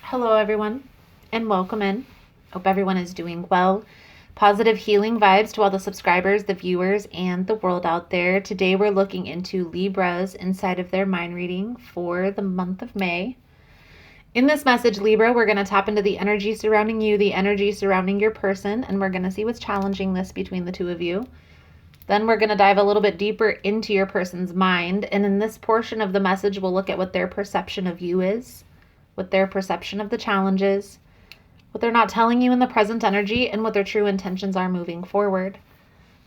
Hello, everyone, and welcome in. Hope everyone is doing well. Positive healing vibes to all the subscribers, the viewers, and the world out there. Today, we're looking into Libras inside of their mind reading for the month of May. In this message, Libra, we're going to tap into the energy surrounding you, the energy surrounding your person, and we're going to see what's challenging this between the two of you. Then we're going to dive a little bit deeper into your person's mind. And in this portion of the message, we'll look at what their perception of you is, what their perception of the challenges, what they're not telling you in the present energy, and what their true intentions are moving forward.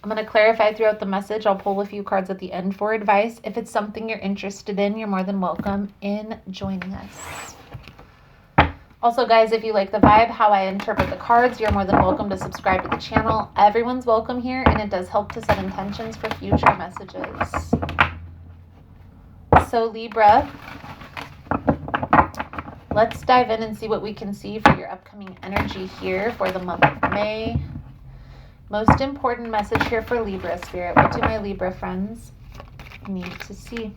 I'm going to clarify throughout the message. I'll pull a few cards at the end for advice. If it's something you're interested in, you're more than welcome in joining us. Also, guys, if you like the vibe, how I interpret the cards, you're more than welcome to subscribe to the channel. Everyone's welcome here, and it does help to set intentions for future messages. So, Libra, let's dive in and see what we can see for your upcoming energy here for the month of May. Most important message here for Libra, Spirit. What do my Libra friends need to see?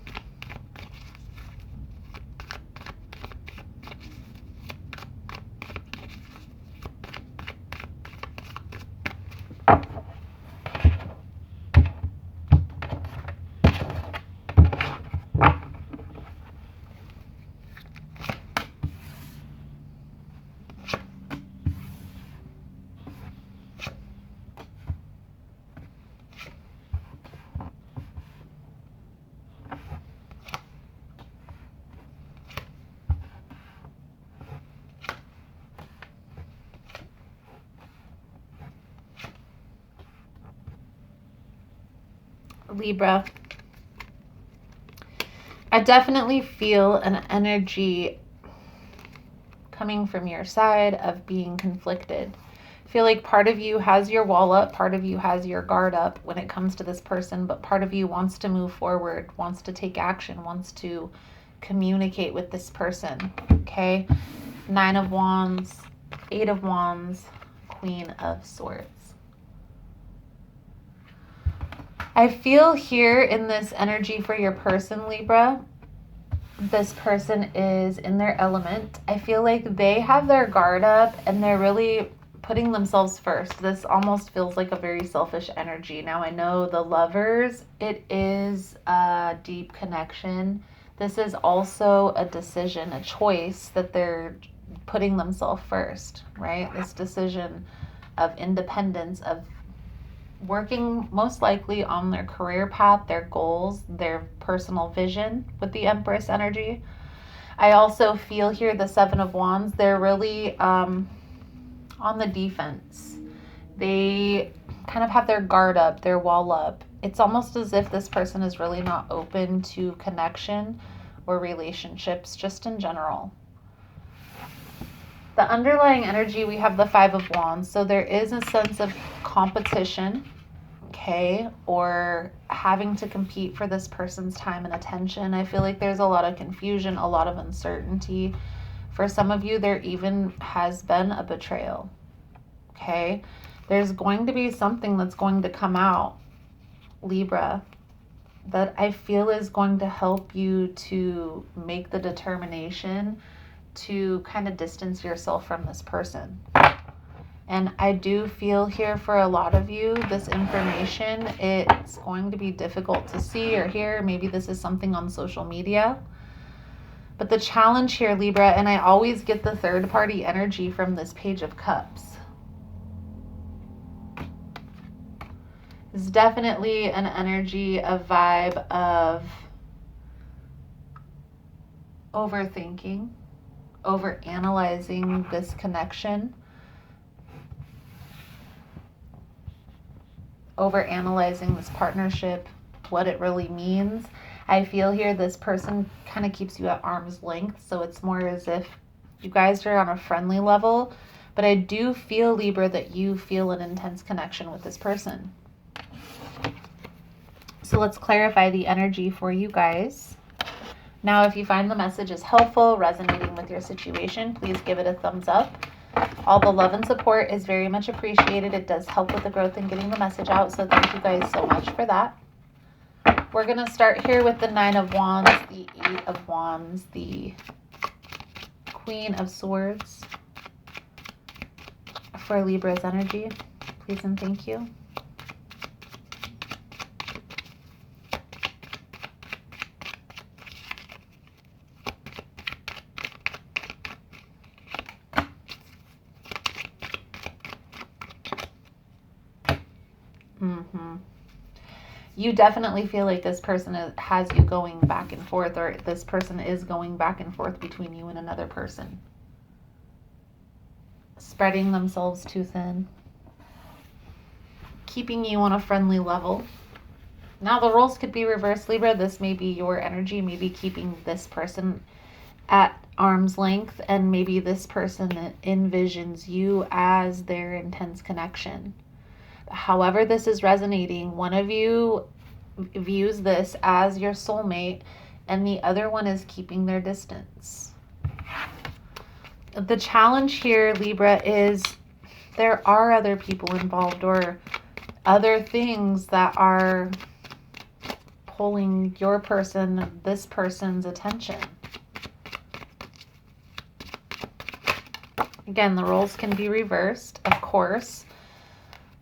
Libra, I definitely feel an energy coming from your side of being conflicted. I feel like part of you has your wall up, part of you has your guard up when it comes to this person, but part of you wants to move forward, wants to take action, wants to communicate with this person, okay? 9 of Wands, 8 of Wands, Queen of Swords. I feel here in this energy for your person, Libra, this person is in their element. I feel like they have their guard up and they're really putting themselves first. This almost feels like a very selfish energy. Now, I know the lovers, it is a deep connection. This is also a decision, a choice that they're putting themselves first, right? This decision of independence, of working most likely on their career path, their goals, their personal vision with the Empress energy. I also feel here the 7 of Wands, they're really on the defense. They kind of have their guard up, their wall up. It's almost as if this person is really not open to connection or relationships, just in general. The underlying energy, we have the 5 of Wands. So there is a sense of competition, okay, or having to compete for this person's time and attention. I feel like there's a lot of confusion, a lot of uncertainty. For some of you, there even has been a betrayal, okay? There's going to be something that's going to come out, Libra, that I feel is going to help you to make the determination to kind of distance yourself from this person. And I do feel here for a lot of you, this information, it's going to be difficult to see or hear. Maybe this is something on social media. But the challenge here, Libra, and I always get the third party energy from this Page of Cups, is definitely an energy, a vibe of overthinking, overanalyzing this connection, overanalyzing this partnership, what it really means. I feel here this person kind of keeps you at arm's length, so it's more as if you guys are on a friendly level, but I do feel, Libra, that you feel an intense connection with this person. So let's clarify the energy for you guys. Now, if you find the message is helpful, resonating with your situation, please give it a thumbs up. All the love and support is very much appreciated. It does help with the growth and getting the message out, so thank you guys so much for that. We're going to start here with the 9 of Wands, the 8 of Wands, the Queen of Swords for Libra's energy, please and thank you. You definitely feel like this person has you going back and forth, or this person is going back and forth between you and another person. Spreading themselves too thin. Keeping you on a friendly level. Now the roles could be reversed, Libra. This may be your energy, maybe keeping this person at arm's length, and maybe this person envisions you as their intense connection. However this is resonating, one of you views this as your soulmate and the other one is keeping their distance. The challenge here, Libra, is there are other people involved or other things that are pulling your person, this person's attention. Again, the roles can be reversed, of course.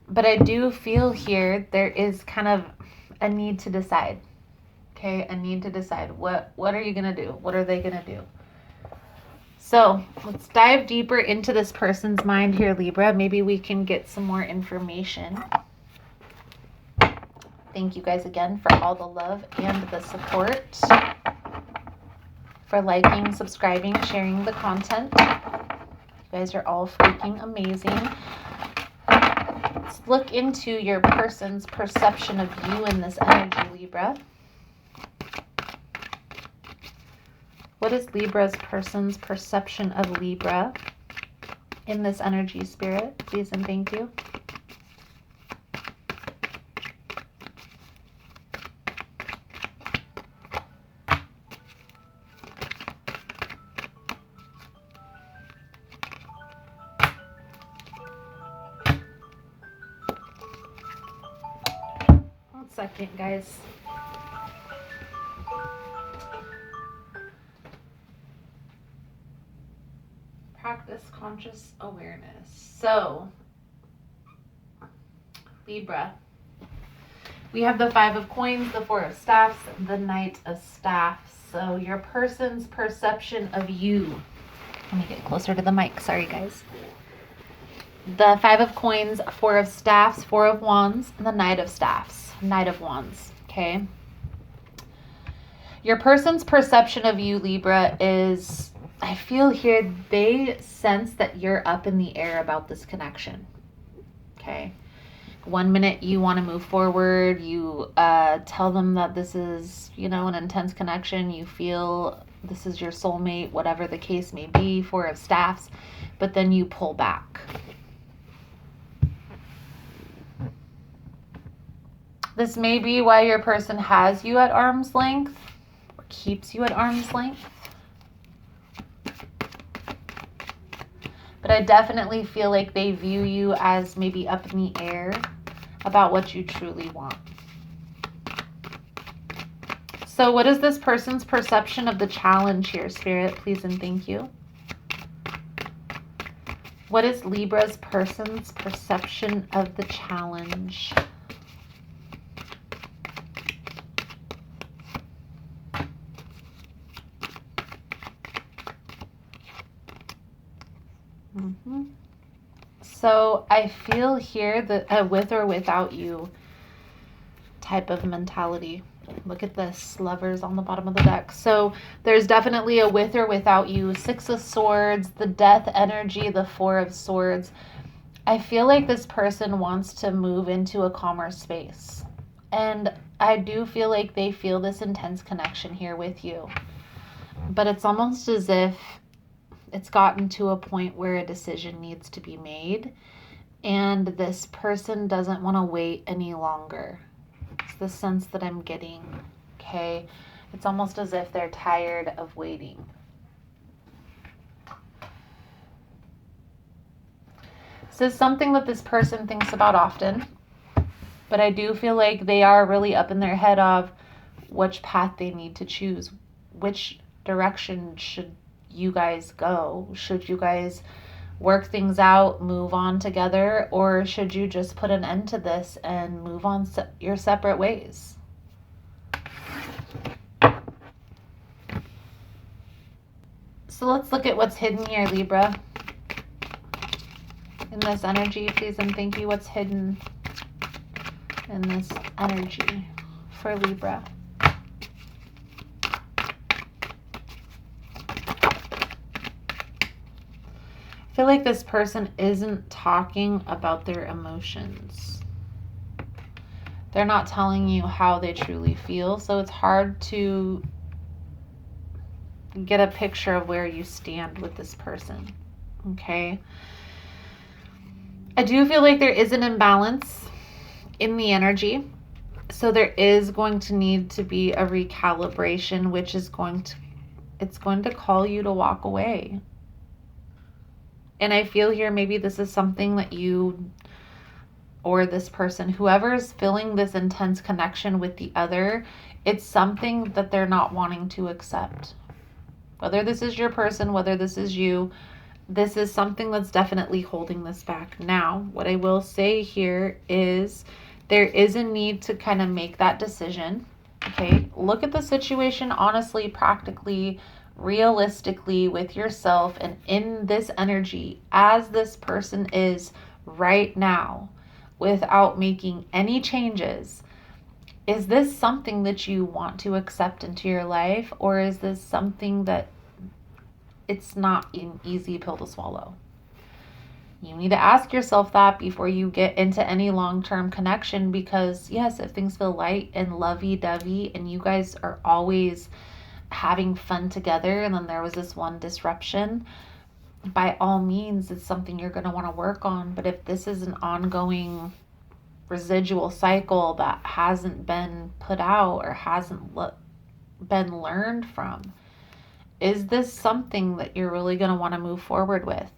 But I do feel here there is kind of a need to decide. Okay, a need to decide. What are you going to do? What are they going to do? So let's dive deeper into this person's mind here, Libra. Maybe we can get some more information. Thank you guys again for all the love and the support. For liking, subscribing, sharing the content. You guys are all freaking amazing. Let's look into your person's perception of you in this energy, Libra. What is Libra's person's perception of Libra in this energy, Spirit? Please and thank you. Second, guys. Practice conscious awareness. So, Libra, we have the Five of Coins, the Four of Staffs, the Knight of Staffs. So your person's perception of you. Let me get closer to the mic. Sorry, guys. The Five of Coins, Four of Staffs, Four of Wands, and the Knight of Staffs. Knight of Wands, okay? Your person's perception of you, Libra, is, I feel here, they sense that you're up in the air about this connection, okay? One minute you want to move forward, you tell them that this is, you know, an intense connection, you feel this is your soulmate, whatever the case may be, Four of Staffs, but then you pull back. This may be why your person has you at arm's length or keeps you at arm's length. But I definitely feel like they view you as maybe up in the air about what you truly want. So what is this person's perception of the challenge here, Spirit? Please and thank you. What is Libra's person's perception of the challenge? So I feel here that with or without you type of mentality. Look at this, Lovers on the bottom of the deck. So there's definitely a with or without you. Six of Swords, the Death energy, the Four of Swords. I feel like this person wants to move into a calmer space. And I do feel like they feel this intense connection here with you. But it's almost as if it's gotten to a point where a decision needs to be made and this person doesn't want to wait any longer. It's the sense that I'm getting, okay? It's almost as if they're tired of waiting. This is something that this person thinks about often, but I do feel like they are really up in their head of which path they need to choose. Which direction should you guys go? Should you guys work things out, move on together, or should you just put an end to this and move on your separate ways? So let's look at what's hidden here, Libra. In this energy, please and thank you. What's hidden in this energy for Libra? I feel like this person isn't talking about their emotions. They're not telling you how they truly feel, so it's hard to get a picture of where you stand with this person, okay? I do feel like there is an imbalance in the energy, so there is going to need to be a recalibration, which is going to call you to walk away. And I feel here maybe this is something that you or this person, whoever's feeling this intense connection with the other, it's something that they're not wanting to accept. Whether this is your person, whether this is you, this is something that's definitely holding this back. Now, what I will say here is there is a need to kind of make that decision. Okay, look at the situation honestly, practically, realistically with yourself and in this energy as this person is right now without making any changes. Is this something that you want to accept into your life, or is this something that it's not an easy pill to swallow? You need to ask yourself that before you get into any long-term connection, because yes, if things feel light and lovey-dovey and you guys are always having fun together and then there was this one disruption, by all means, it's something you're going to want to work on. But if this is an ongoing residual cycle that hasn't been put out or hasn't been learned from, is this something that you're really going to want to move forward with?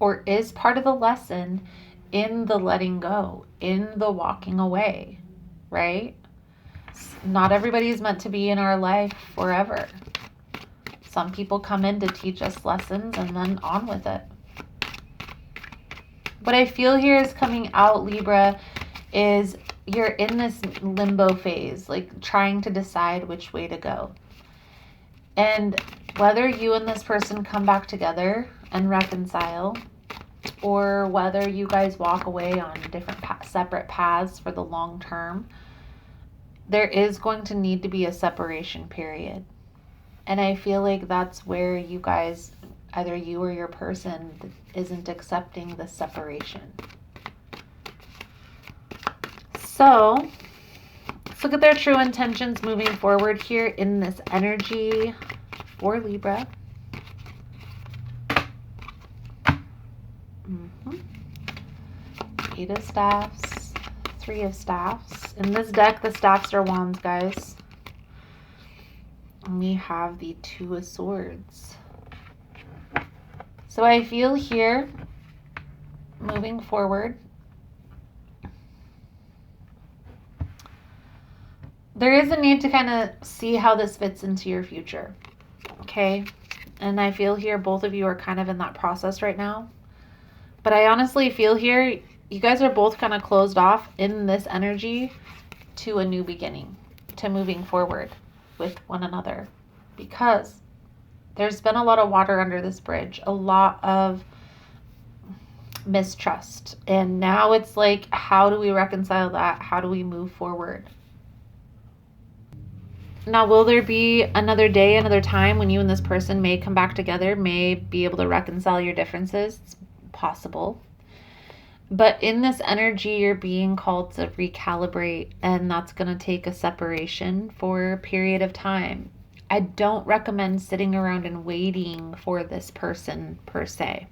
Or is part of the lesson in the letting go, in the walking away, right? Not everybody is meant to be in our life forever. Some people come in to teach us lessons and then on with it. What I feel here is coming out, Libra, is you're in this limbo phase, like trying to decide which way to go. And whether you and this person come back together and reconcile, or whether you guys walk away on different separate paths for the long term, there is going to need to be a separation period. And I feel like that's where you guys, either you or your person, isn't accepting the separation. So let's look at their true intentions moving forward here in this energy for Libra. Eight of Staffs, Three of Staffs. In this deck, the staffs are wands, guys. And we have the Two of Swords. So I feel here, moving forward, there is a need to kind of see how this fits into your future, okay? And I feel here both of you are kind of in that process right now. But I honestly feel here you guys are both kind of closed off in this energy to a new beginning, to moving forward with one another, because there's been a lot of water under this bridge, a lot of mistrust. And now it's like, how do we reconcile that? How do we move forward? Now, will there be another day, another time when you and this person may come back together, may be able to reconcile your differences? It's possible. But in this energy, you're being called to recalibrate, and that's going to take a separation for a period of time. I don't recommend sitting around and waiting for this person per se.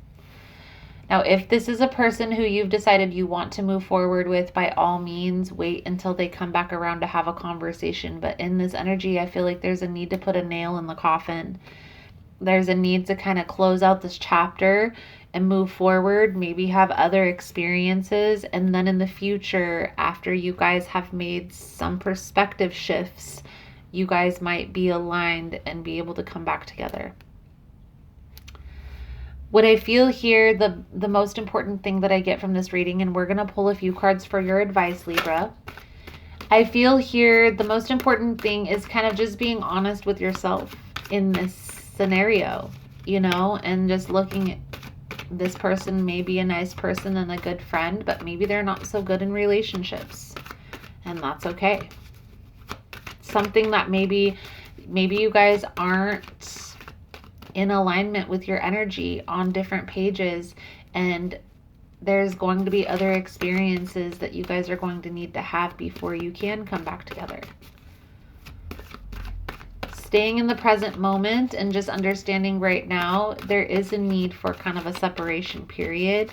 Now, if this is a person who you've decided you want to move forward with, by all means, wait until they come back around to have a conversation. But in this energy, I feel like there's a need to put a nail in the coffin. There's a need to kind of close out this chapter and move forward, maybe have other experiences. And then in the future, after you guys have made some perspective shifts, you guys might be aligned and be able to come back together. What I feel here, the most important thing that I get from this reading, and we're going to pull a few cards for your advice, Libra. I feel here the most important thing is kind of just being honest with yourself in this scenario, you know, and just looking at this person may be a nice person and a good friend, but maybe they're not so good in relationships, and that's okay. Something that maybe you guys aren't in alignment with your energy on different pages, and there's going to be other experiences that you guys are going to need to have before you can come back together. Staying in the present moment and just understanding right now, there is a need for kind of a separation period.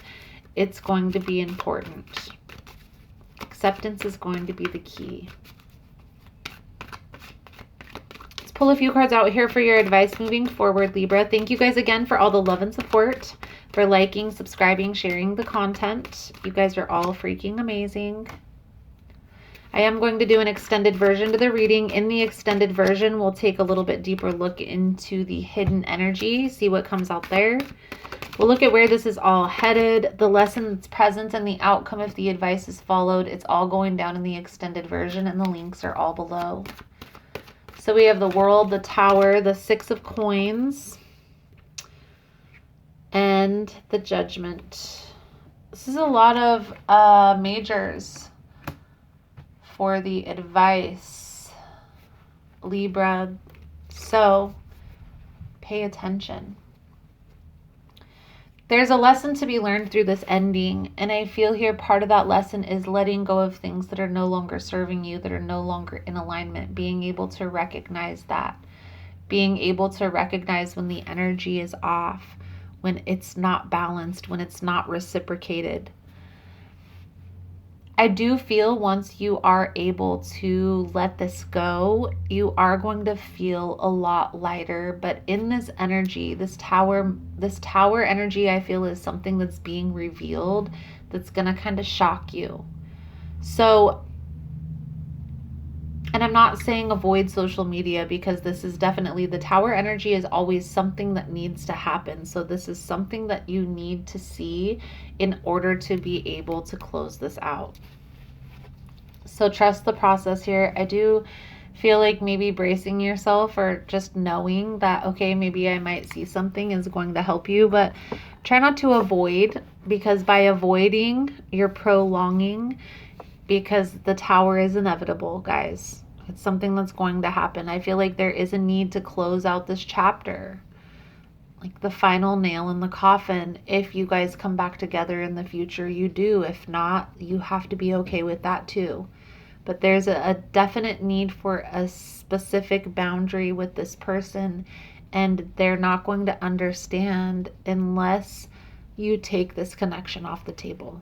It's going to be important. Acceptance is going to be the key. Pull a few cards out here for your advice moving forward, Libra. Thank you guys again for all the love and support, for liking, subscribing, sharing the content. You guys are all freaking amazing. I am going to do an extended version to the reading. In the extended version, we'll take a little bit deeper look into the hidden energy, see what comes out there. We'll look at where this is all headed, the lessons present, and the outcome if the advice is followed. It's all going down in the extended version, and the links are all below. So we have the World, the Tower, the Six of Coins, and the Judgment. This is a lot of majors for the advice, Libra. So pay attention. There's a lesson to be learned through this ending, and I feel here part of that lesson is letting go of things that are no longer serving you, that are no longer in alignment, being able to recognize that, being able to recognize when the energy is off, when it's not balanced, when it's not reciprocated. I do feel once you are able to let this go, you are going to feel a lot lighter. But in this energy, this tower energy, I feel is something that's being revealed that's going to kind of shock you. So, and I'm not saying avoid social media, because this is definitely, the tower energy is always something that needs to happen. So this is something that you need to see in order to be able to close this out. So trust the process here. I do feel like maybe bracing yourself or just knowing that, okay, maybe I might see something is going to help you, but try not to avoid, because by avoiding, you're prolonging, because the tower is inevitable, guys. It's something that's going to happen. I feel like there is a need to close out this chapter, like the final nail in the coffin. If you guys come back together in the future, you do. If not, you have to be okay with that too. But there's a definite need for a specific boundary with this person, and they're not going to understand unless you take this connection off the table.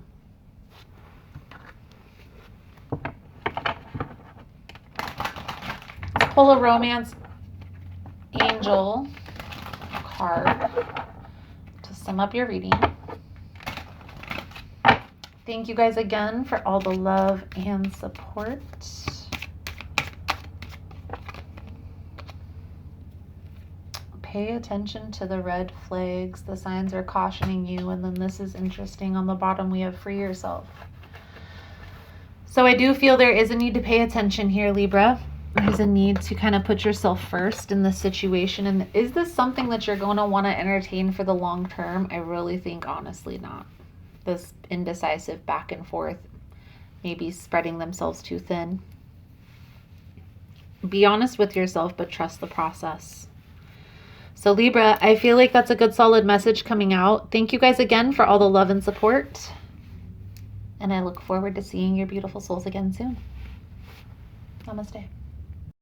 Pull a romance angel card to sum up your reading. Thank you guys again for all the love and support. Pay attention to the red flags. The signs are cautioning you. And then this is interesting. On the bottom, we have free yourself. So I do feel there is a need to pay attention here, Libra. There's a need to kind of put yourself first in this situation. And is this something that you're going to want to entertain for the long term? I really think honestly not. This indecisive back and forth, maybe spreading themselves too thin. Be honest with yourself, but trust the process. So Libra, I feel like that's a good solid message coming out. Thank you guys again for all the love and support. And I look forward to seeing your beautiful souls again soon. Namaste.